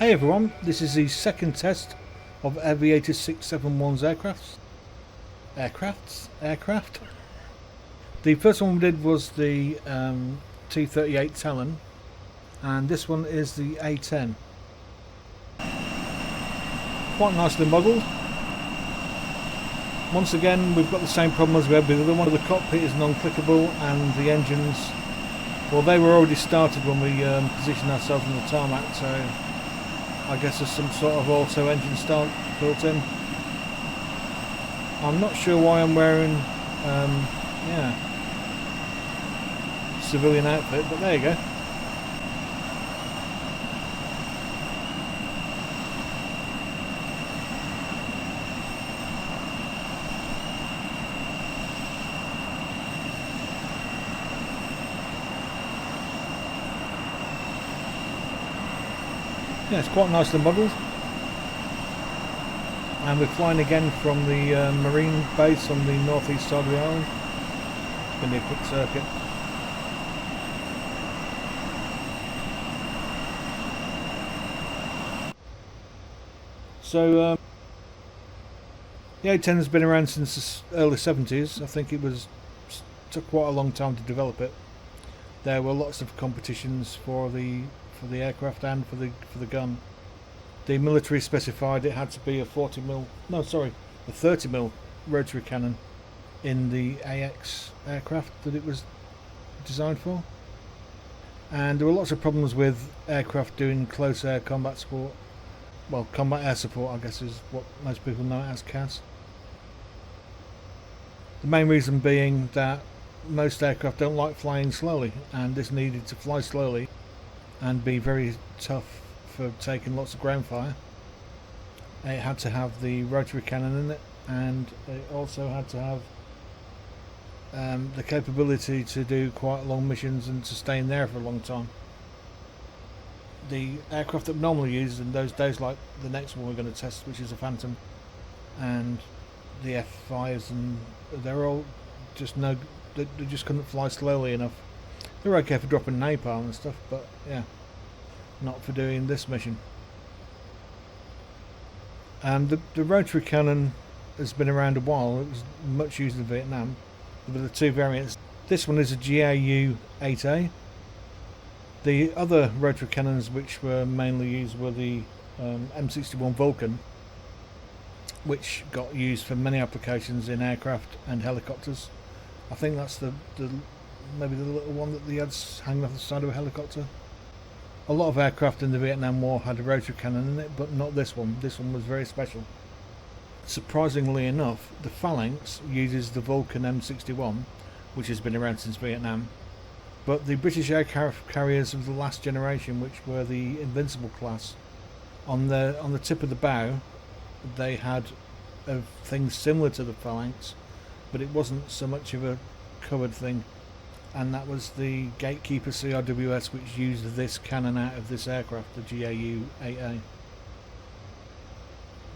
Hey everyone, this is the second test of Aviator671's aircraft. The first one we did was the T-38 Talon, and this one is the A-10. Quite nicely modelled. Once again, we've got the same problem as we had with the other one. The cockpit is non-clickable, and the engines, well, they were already started when we positioned ourselves on the tarmac, so I guess there's some sort of auto engine start built in. I'm not sure why I'm wearing civilian outfit, but there you go. Yeah, it's quite nicely modelled, and we're flying again from the marine base on the northeast side of the island. It's going to be a quick circuit. So the A-10 has been around since the early 70s. I think it took quite a long time to develop it. There were lots of competitions for the aircraft and for the gun. The military specified it had to be a 30mm rotary cannon in the AX aircraft that it was designed for. And there were lots of problems with aircraft doing close air combat support. Well, combat air support, I guess, is what most people know it as, CAS. The main reason being that most aircraft don't like flying slowly, and this needed to fly slowly and be very tough for taking lots of ground fire. It had to have the rotary cannon in it, and it also had to have the capability to do quite long missions and to stay in there for a long time. The aircraft that we normally use in those days, like the next one we're going to test, which is a Phantom, and the F5s, and they're all just they just couldn't fly slowly enough. They're okay for dropping napalm and stuff, but yeah, not for doing this mission. The rotary cannon has been around a while. It was much used in Vietnam. There were the two variants. This one is a GAU 8A. The other rotary cannons which were mainly used were the M61 Vulcan, which got used for many applications in aircraft and helicopters. I think that's maybe the little one that the ad's hanging off the side of a helicopter. A lot of aircraft in the Vietnam War had a rotary cannon in it, but not this one. This one was very special. Surprisingly enough, the Phalanx uses the Vulcan M61, which has been around since Vietnam, but the British aircraft carriers of the last generation, which were the Invincible class, on the tip of the bow, they had a thing similar to the Phalanx, but it wasn't so much of a covered thing, and that was the Gatekeeper CRWS, which used this cannon out of this aircraft, the GAU 8A.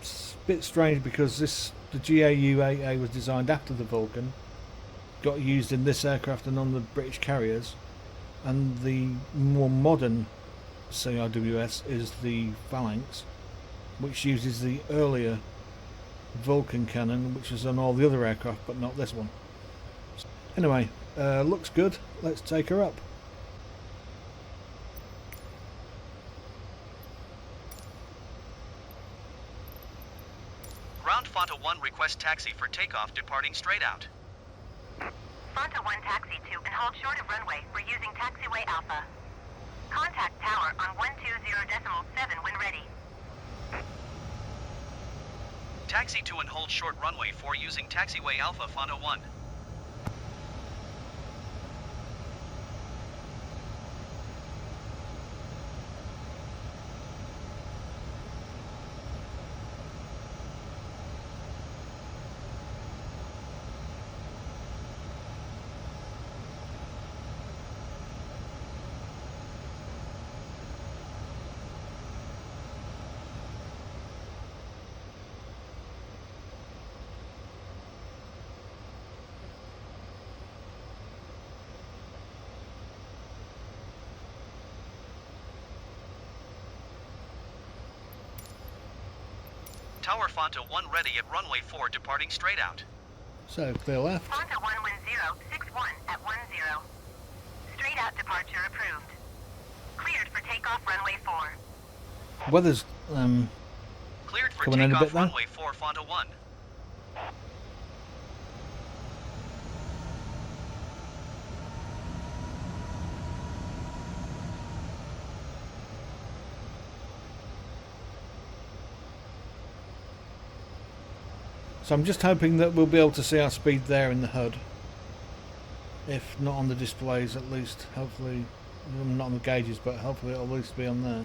It's a bit strange because the GAU 8A was designed after the Vulcan, got used in this aircraft and on the British carriers, and the more modern CRWS is the Phalanx, which uses the earlier Vulcan cannon, which is on all the other aircraft, but not this one. Anyway, looks good. Let's take her up. Ground Fanta 1 request taxi for takeoff departing straight out. Fanta 1 taxi to and hold short of runway for using taxiway Alpha. Contact tower on 120.7 when ready. Taxi to and hold short runway for using taxiway Alpha Fanta 1. Tower Fanta 1 ready at runway 4 departing straight out. So, clear left. Fanta 11061 at 10. Straight out departure approved. Cleared for takeoff runway 4. Weather's Cleared for coming in a bit takeoff now. runway 4 Fanta 1. So I'm just hoping that we'll be able to see our speed there in the HUD. If not on the displays, at least, hopefully, not on the gauges, but hopefully it'll at least be on there.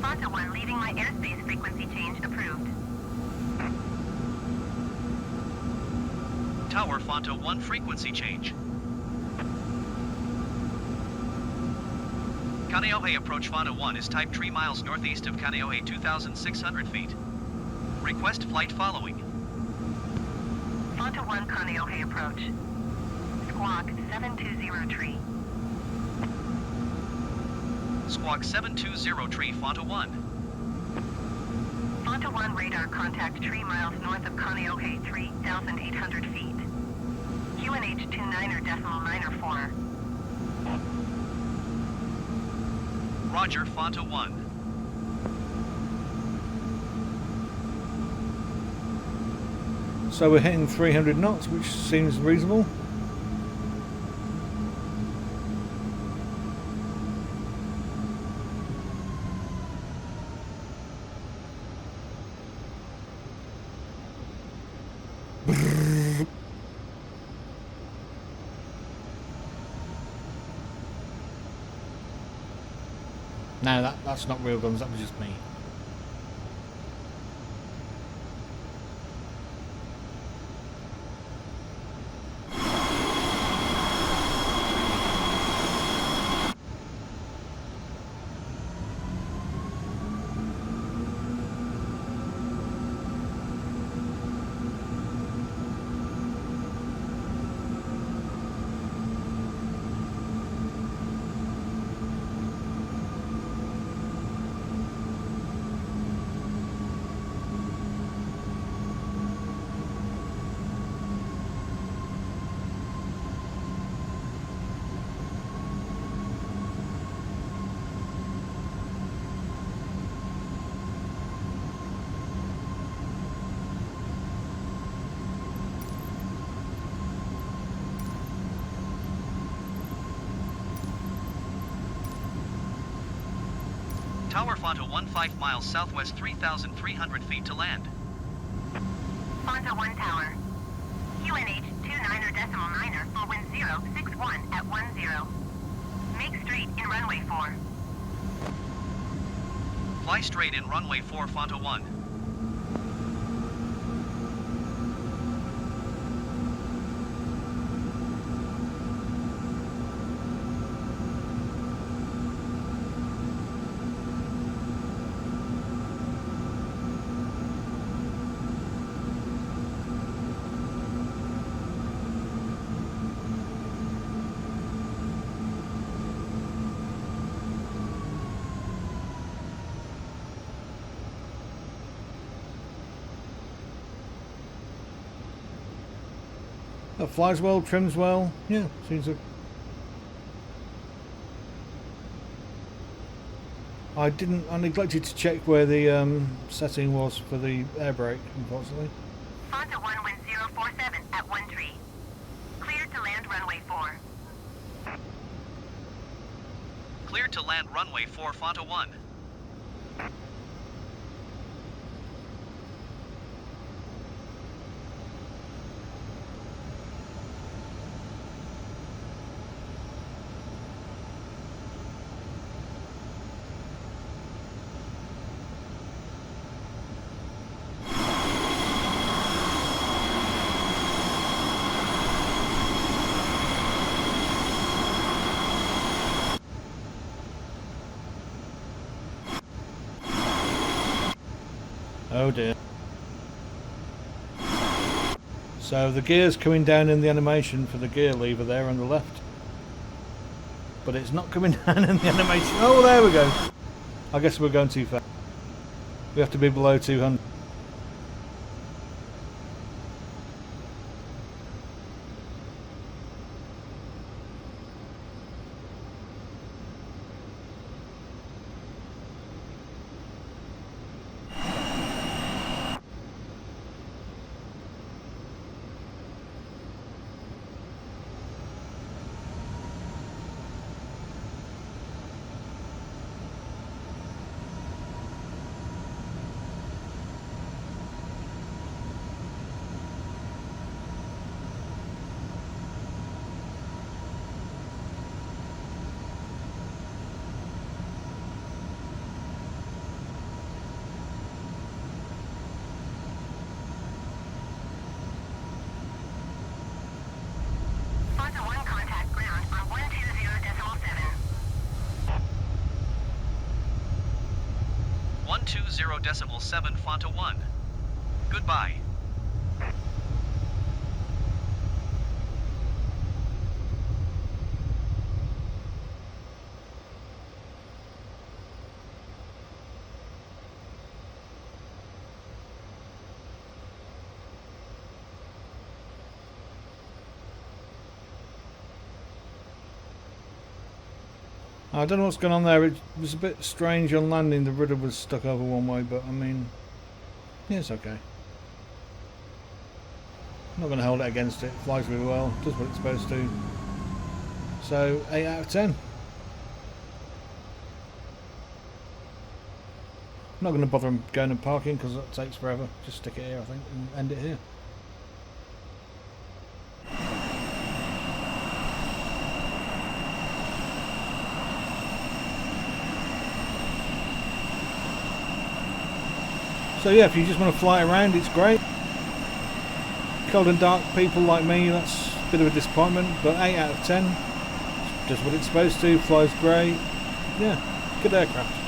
Fanta 1 leaving my airspace frequency change approved. Tower Fanta 1 frequency change. Kaneohe approach Fanta 1 is type 3 miles northeast of Kaneohe 2,600 feet. Request flight following. Fanta 1 Kaneohe approach. Squawk 720 Squawk 720 tree Fanta 1. Fanta 1 radar contact 3 miles north of Kaneohe 3,800 feet. QNH 29.94. Roger Fanta 1. So we're hitting 300 knots, which seems reasonable. No, that's not real guns, that was just me. Tower Fanta 1 5 miles southwest 3,300 feet to land. Fanta 1 Tower. QNH 29.9 for wind 061 at 10. Make straight in runway 4. Fly straight in runway 4 Fanta 1. That flies well, trims well. Yeah, seems a I neglected to check where the setting was for the air brake, unfortunately. Fonta 1 wind 047 at 1 tree. Cleared to land runway 4. Cleared to land runway 4, Fonta 1. Oh dear. So the gear's coming down in the animation for the gear lever there on the left. But it's not coming down in the animation. Oh, there we go. I guess we're going too fast. We have to be below 200. Fonta 1 contact ground on 120.7. 120.7, Fonta 1. Goodbye. I don't know what's going on there. It was a bit strange on landing. The rudder was stuck over one way, but I mean, yeah, it's okay. I'm not going to hold it against it. Flies really well. Does what it's supposed to. So 8 out of 10. I'm not going to bother going and parking because that takes forever. Just stick it here, I think, and end it here. So yeah, if you just want to fly around, it's great. Cold and dark people like me, that's a bit of a disappointment, but 8 out of 10. Does what it's supposed to, flies great. Yeah, good aircraft.